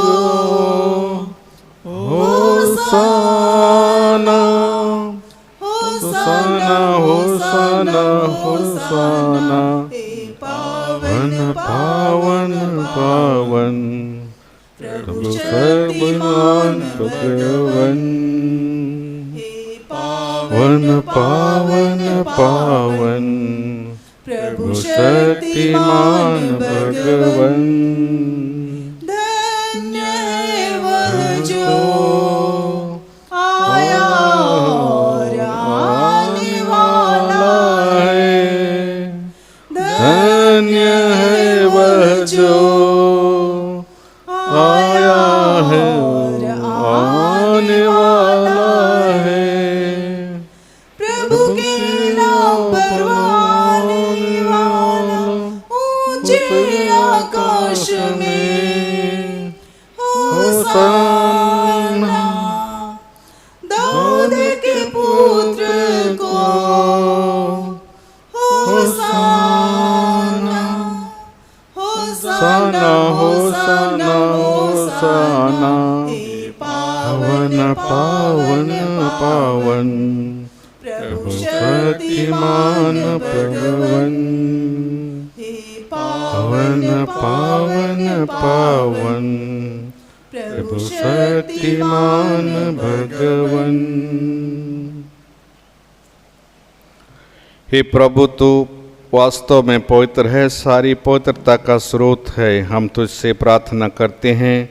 Speaker 2: होसाना, होसाना, होसाना, होसाना। पावन पावन पावन प्रभु सर्वमान भगवन। पावन पावन पावन प्रभु शक्तिमान भगवन।
Speaker 1: धन्य है वह जो आया और आने वाला
Speaker 2: है। धन्य है वह जो आया है और आने वाला है।
Speaker 1: प्रभु के नाम पर आने वाला ऊंचे आकाश में होसाना, दाऊद के पुत्र को होसाना, होसाना, होसाना, होसाना।
Speaker 2: पावन पावन पावन प्रभु शक्तिमान भगवन। पावन पावन पावन प्रभु शक्तिमान भगवन। हे प्रभु, तू वास्तव में पवित्र है, सारी पवित्रता का स्रोत है। हम तुझसे प्रार्थना करते हैं,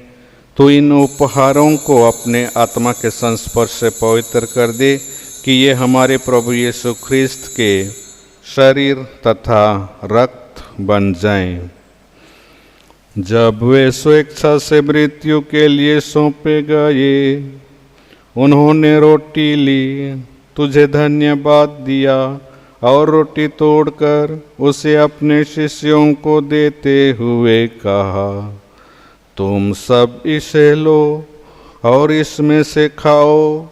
Speaker 2: तू इन उपहारों को अपने आत्मा के संस्पर्श से पवित्र कर दे कि ये हमारे प्रभु यीशु ख्रिस्त के शरीर तथा रक्त बन जाएं। जब वे स्वेच्छा से मृत्यु के लिए सौंपे गए, उन्होंने रोटी ली, तुझे धन्यवाद दिया और रोटी तोड़कर उसे अपने शिष्यों को देते हुए कहा, तुम सब इसे लो और इसमें से खाओ,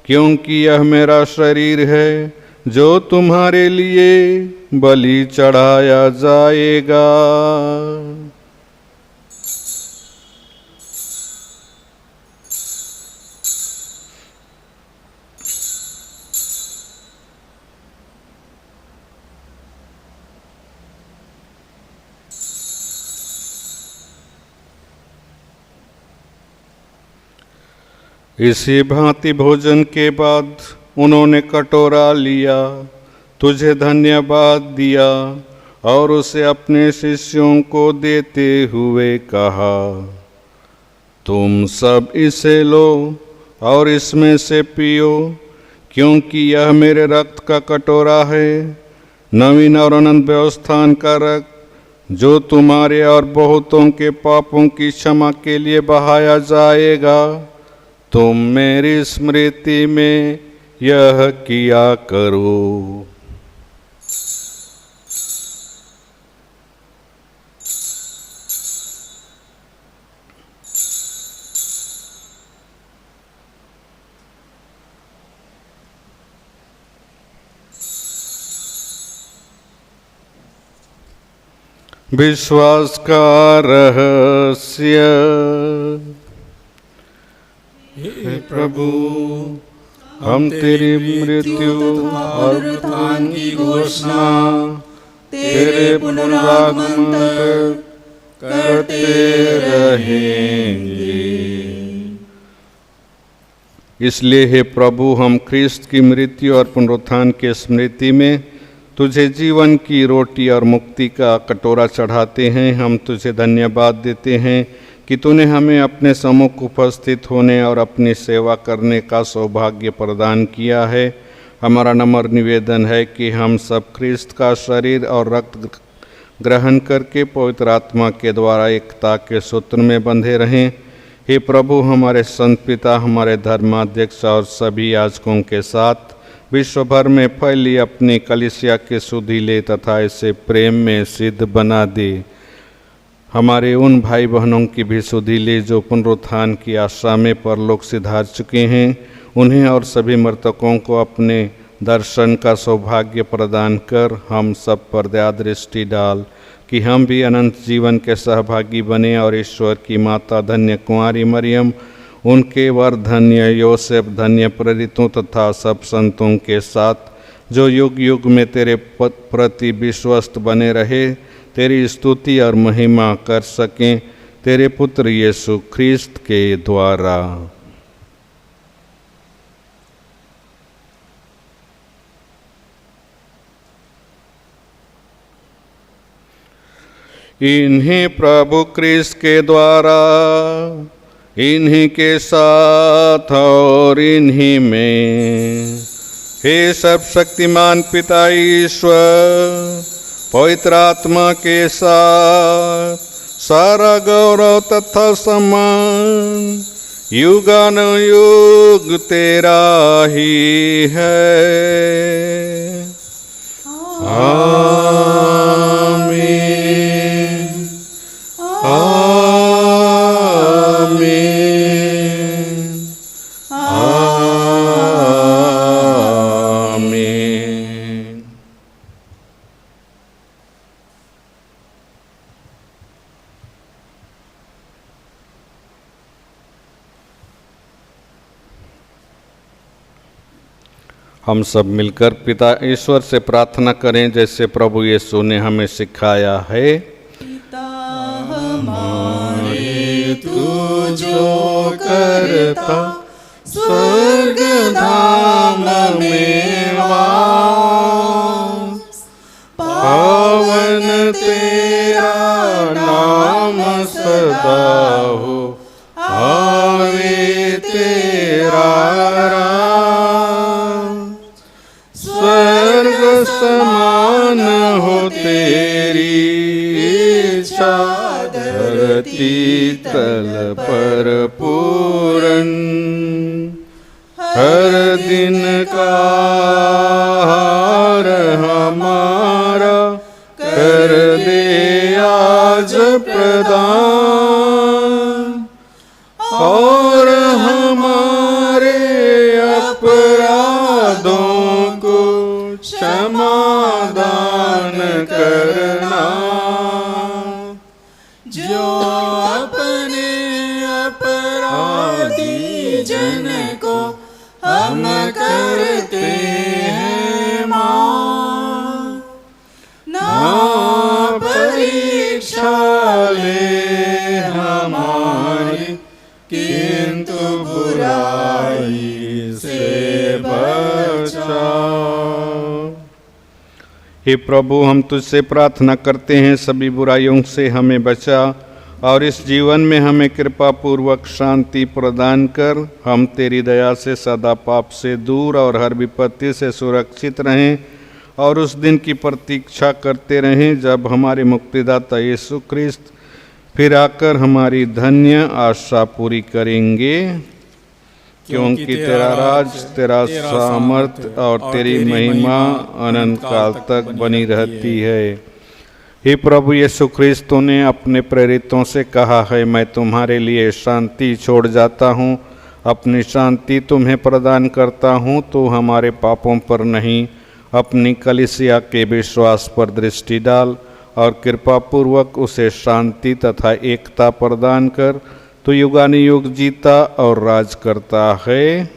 Speaker 2: क्योंकि यह मेरा शरीर है जो तुम्हारे लिए बलि चढ़ाया जाएगा। इसी भांति भोजन के बाद उन्होंने कटोरा लिया, तुझे धन्यवाद दिया और उसे अपने शिष्यों को देते हुए कहा, तुम सब इसे लो और इसमें से पियो, क्योंकि यह मेरे रक्त का कटोरा है, नवीन और अनंत व्यवस्थान का रक्त, जो तुम्हारे और बहुतों के पापों की क्षमा के लिए बहाया जाएगा। तुम मेरी स्मृति में यह किया करो। विश्वास का रहस्य। हे प्रभु, हम तेरी मृत्यु और उत्थान की घोषणा तेरे पुनरागमन तक करते रहेंगे। इसलिए हे प्रभु, हम ख्रिस्त की मृत्यु और पुनरुत्थान के स्मृति में तुझे जीवन की रोटी और मुक्ति का कटोरा चढ़ाते हैं। हम तुझे धन्यवाद देते हैं कि तूने हमें अपने सम्मुख उपस्थित होने और अपनी सेवा करने का सौभाग्य प्रदान किया है। हमारा नम्र निवेदन है कि हम सब ख्रिस्त का शरीर और रक्त ग्रहण करके पवित्र आत्मा के द्वारा एकता के सूत्र में बंधे रहें। हे प्रभु, हमारे संत पिता, हमारे धर्माध्यक्ष और सभी याजकों के साथ विश्व भर में फैली अपनी कलीसिया के सुधीले तथा इसे प्रेम में सिद्ध बना दे। हमारे उन भाई बहनों की भी सुधि ले जो पुनरुत्थान की आशा में परलोक सिधार चुके हैं। उन्हें और सभी मृतकों को अपने दर्शन का सौभाग्य प्रदान कर हम सब पर दया दृष्टि डाल कि हम भी अनंत जीवन के सहभागी बने और ईश्वर की माता धन्य कुंवारी मरियम, उनके वर धन्य योसेफ, धन्य प्रेरितों तथा सब संतों के साथ जो युग युग में तेरे प्रति विश्वस्त बने रहे, तेरी स्तुति और महिमा कर सकें, तेरे पुत्र यीशु ख्रीस्त के द्वारा। इन्हीं प्रभु ख्रीस्त के द्वारा, इन्हीं के साथ और इन्हीं में, हे सब शक्तिमान पिता ईश्वर, पवित्र आत्मा के साथ सारा गौरव तथा सम्मान युगानुयुग तेरा ही है। आमीन आमीन आमीन। हम सब मिलकर पिता ईश्वर से प्रार्थना करें जैसे प्रभु यीशु ने हमें सिखाया है।
Speaker 1: पिता हमारे तू जो करता स्वर्ग धाम में वास,
Speaker 2: पावन तेरा नाम सदा हो, आवे तेरा स्वर्ग समान हो तेरी इच्छा, धरती तल पर पूरन। हर दिन का आहार हमारा कर दे आज प्रदान, और हमारे अपराधों को क्षमादान करना,
Speaker 1: जो अपने अपराधी जन को हम करते हैं माफ, ना परीक्षा ले हमारी, किंतु बुराई से बचा।
Speaker 2: हे प्रभु, हम तुझसे प्रार्थना करते हैं सभी बुराइयों से हमें बचा और इस जीवन में हमें कृपा पूर्वक शांति प्रदान कर हम तेरी दया से सदा पाप से दूर और हर विपत्ति से सुरक्षित रहें और उस दिन की प्रतीक्षा करते रहें जब हमारे मुक्तिदाता यीशु ख्रीस्त फिर आकर हमारी धन्य आशा पूरी करेंगे। क्योंकि तेरा राज, तेरा सामर्थ और तेरी महिमा अनंत काल तक बनी रहती है। हे प्रभु यीशु ख्रीस्त, तूने अपने प्रेरितों से कहा है, मैं तुम्हारे लिए शांति छोड़ जाता हूँ, अपनी शांति तुम्हें प्रदान करता हूँ। तो हमारे पापों पर नहीं, अपनी कलीसिया के विश्वास पर दृष्टि डाल और कृपा पूर्वक उसे शांति तथा एकता प्रदान कर। तो युगानुयुग जीता और राज करता है।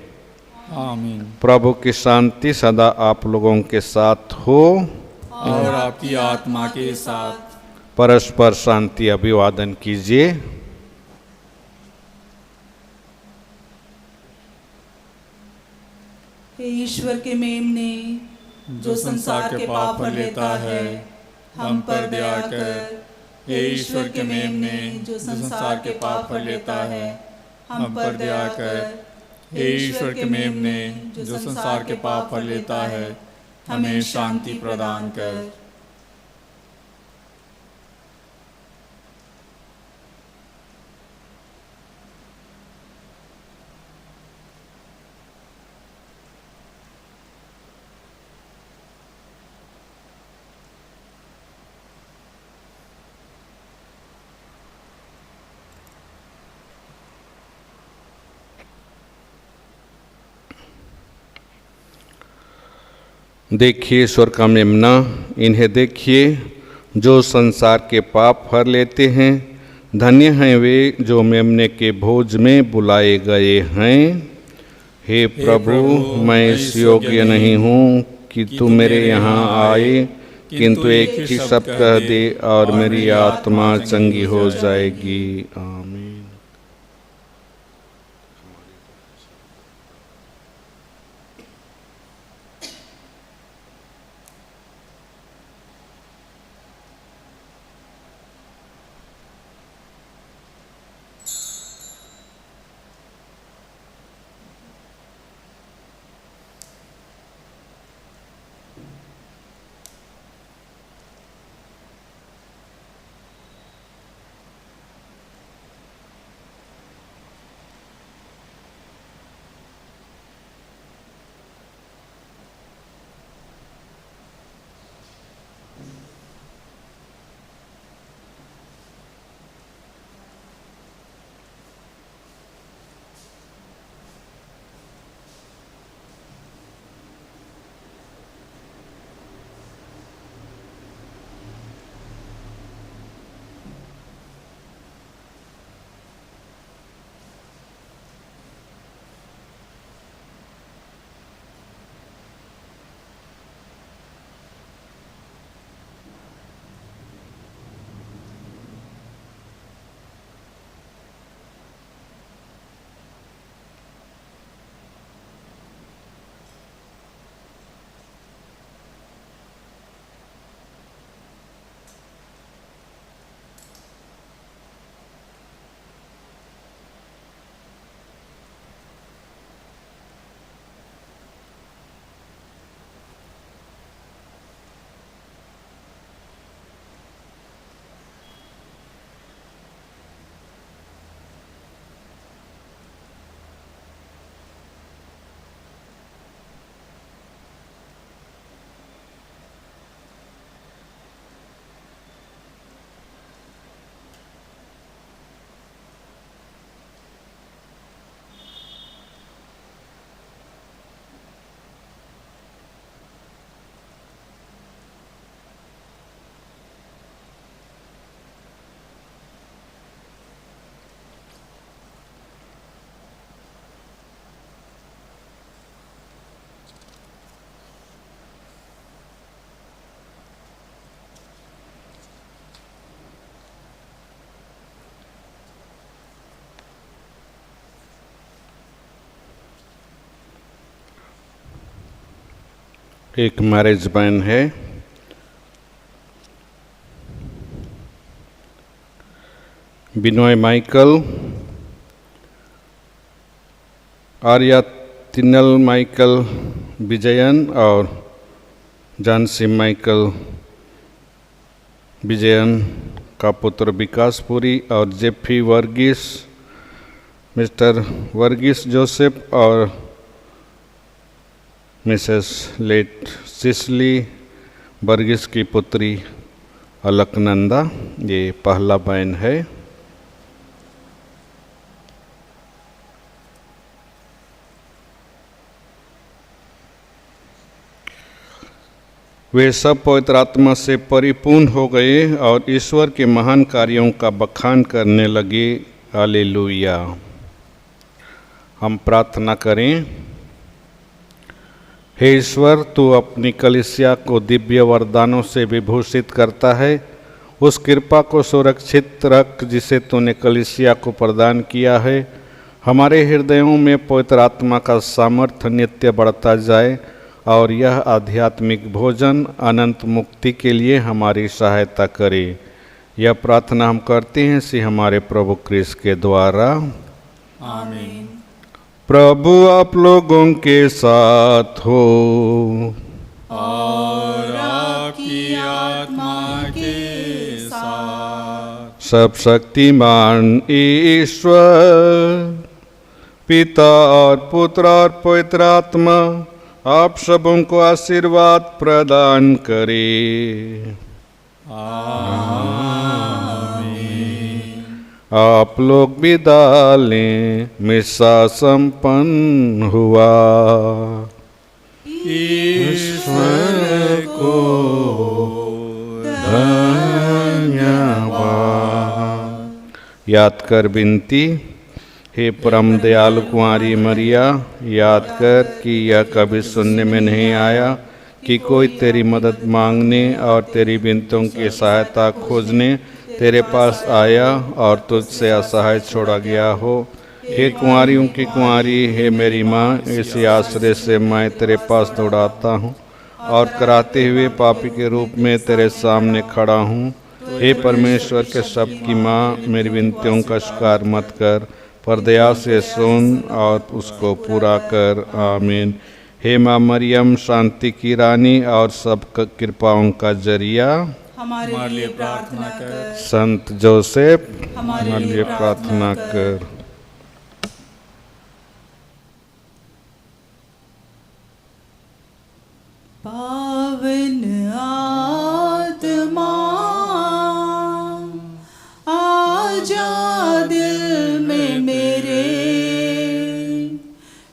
Speaker 3: आमीन।
Speaker 2: प्रभु की शांति सदा आप लोगों के साथ हो
Speaker 3: और आपकी आत्मा के साथ।
Speaker 2: परस्पर शांति अभिवादन कीजिए।
Speaker 1: हे ईश्वर के मेमने, जो संसार के पाप हर लेता है, हम पर दया कर। हे ईश्वर के मेमने, जो संसार के पाप हर लेता है, हम पर दया कर। हे ईश्वर के मेमने, जो संसार के पाप हर लेता है, हमें शांति प्रदान कर।
Speaker 2: देखिए ईश्वर का मेमना, इन्हें देखिए जो संसार के पाप हर लेते हैं। धन्य हैं वे जो मेमने के भोज में बुलाए गए हैं। हे प्रभु, मैं इस योग्य नहीं हूँ कि तू मेरे यहाँ आए, किंतु एक ही शब्द कह दे और मेरी आत्मा चंगी हो जाएगी। आमीन। एक मैरिज बैन है। बिनोय माइकल, आर्या तिन्नल माइकल विजयन और जानसी माइकल विजयन का पुत्र विकासपुरी और जेफी वर्गीस, मिस्टर वर्गीस जोसेफ और मिसेस लेट सिसली वर्गीस की पुत्री अलकनंदा। ये पहला बैन है। वे सब पवित्र आत्मा से परिपूर्ण हो गए और ईश्वर के महान कार्यों का बखान करने लगे। हालेलुया। हम प्रार्थना करें। हे ईश्वर, तू अपनी कलीसिया को दिव्य वरदानों से विभूषित करता है। उस कृपा को सुरक्षित रख जिसे तूने कलीसिया को प्रदान किया है। हमारे हृदयों में पवित्र आत्मा का सामर्थ्य नित्य बढ़ता जाए और यह आध्यात्मिक भोजन अनंत मुक्ति के लिए हमारी सहायता करे। यह प्रार्थना हम करते हैं इसी हमारे प्रभु क्रिस्त के द्वारा।
Speaker 3: आमीन।
Speaker 2: प्रभु आप लोगों के साथ हो
Speaker 3: और आपकी आत्मा के साथ।
Speaker 2: सब शक्तिमान ईश्वर पिता और पुत्र और पवित्र आत्मा आप सबों को आशीर्वाद प्रदान करे। आप लोग विदा लें। मिसा संपन्न हुआ। ईश्वर को धन्यवाद। याद कर विनती। हे परम दयालु कुंवारी मरिया, याद कर कि यह कभी सुनने में नहीं आया कि कोई तेरी मदद मांगने और तेरी विनतियों की सहायता खोजने तेरे पास आया और तुझसे असहाय छोड़ा गया हो। हे कुंवारियों की कुंवारी, हे मेरी माँ, इसी आश्रय से मैं तेरे पास दौड़ाता हूँ और कराते हुए पापी के रूप में तेरे सामने खड़ा हूँ। हे परमेश्वर के शब्द की माँ, मेरी विनतियों का स्वीकार मत कर, पर दया से सुन और उसको पूरा कर। आमीन। हे माँ मरियम, शांति की रानी और सब कृपाओं का जरिया,
Speaker 1: हमारे लिए प्रार्थना कर।
Speaker 2: संत जोसेफ, हमारे लिए प्रार्थना कर।
Speaker 1: पावन आत्मा आजा दिल में मेरे,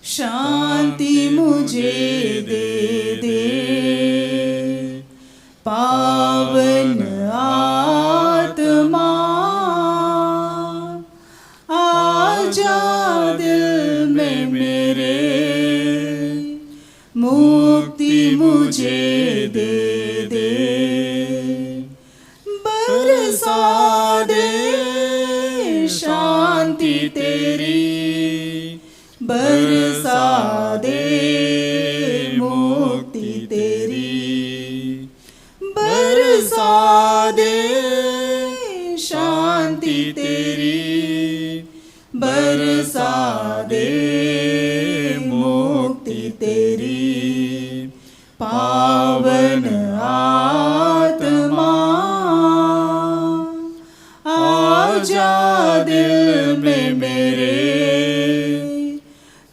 Speaker 1: शांति मुझे दे दे। पावन आत्मा आजा दिल में मेरे, मुक्ति मुझे दे दे। बरसा दे शांति तेरी, बरसा दे मुक्ति तेरी, बरसा दे शांति तेरी, बरसा दे मुक्ति तेरी। पावन आत्मा आजा दिल में मेरे,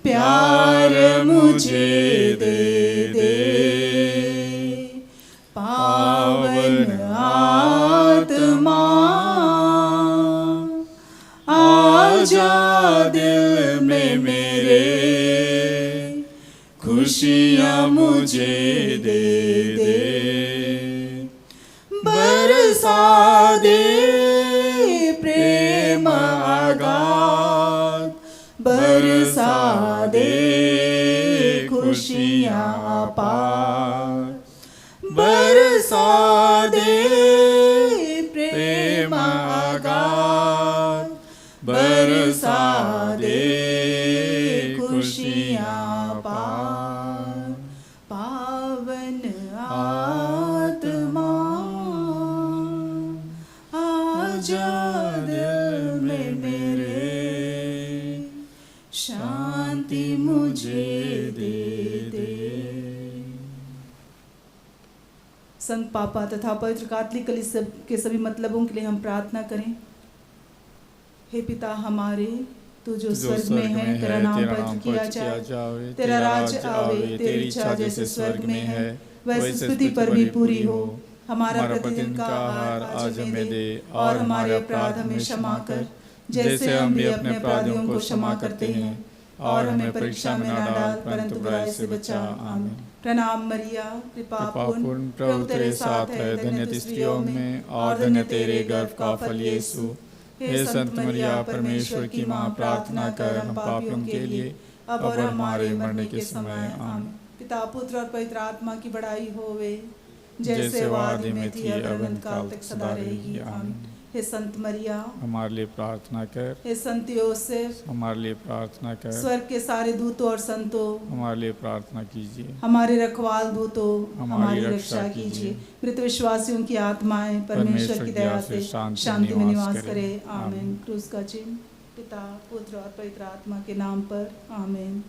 Speaker 1: प्यार मुझे दे दे। पावन आत्मा आजा दिल में मेरे, खुशियाँ मुझे दे दे। बरसा दे प्रेम आगाध, बरसा दे खुशियाँ अपार, बरसा दे प्रेम आगाध, बरसा दे खुशियाँ अपार। पावन आत्मा आजा दिल में मेरे, शांति मुझे दे दे। संत पापा तथा पवित्र कैथोलिक कलीसिया के सभी मतलबों के लिए हम प्रार्थना करें। हे पिता हमारे, तू जो स्वर्ग में है, तेरा नाम पवित्र किया जाए, तेरा राज्य आवे, तेरी इच्छा जैसे स्वर्ग में है वैसे पृथ्वी पर भी पूरी हो। हमारा प्रतिदिन का आहार आज हमें दे, और हमारे अपराध हमें क्षमा कर, जैसे हम भी अपने अपराधियों को क्षमा करते हैं, और हमें परीक्षा में न डाल, परंतु बुराई से बचा। आमीन। प्रणाम मरिया, कृपा पूर्ण, प्रभु तेरे साथ है, धन्य तू स्त्रियों में और धन्य तेरे गर्भ का फल यीशु। हे संत मरिया, परमेश्वर की माँ, प्रार्थना कर हम पापियों के लिए, अब और हमारे मरने के समय। आमीन। पिता पुत्र और पवित्र आत्मा की बड़ाई होवे, जैसे वो आदि में थी अब अनंत काल तक सदा रहेगी। आमीन। हे संत मरिया,
Speaker 3: हमारे लिए प्रार्थना कर।
Speaker 1: हे संत योसेफ,
Speaker 3: हमारे लिए प्रार्थना कर।
Speaker 1: स्वर्ग के सारे दूतों और संतों,
Speaker 3: हमारे लिए प्रार्थना कीजिए।
Speaker 1: हमारे रखवाल दूतों, हमारी रक्षा कीजिए। मृत विश्वासियों की आत्माएं परमेश्वर की दया से शांति में निवास करे। आमीन। क्रूस का चिन्ह पिता पुत्र और पवित्र आत्मा के नाम पर। आमीन।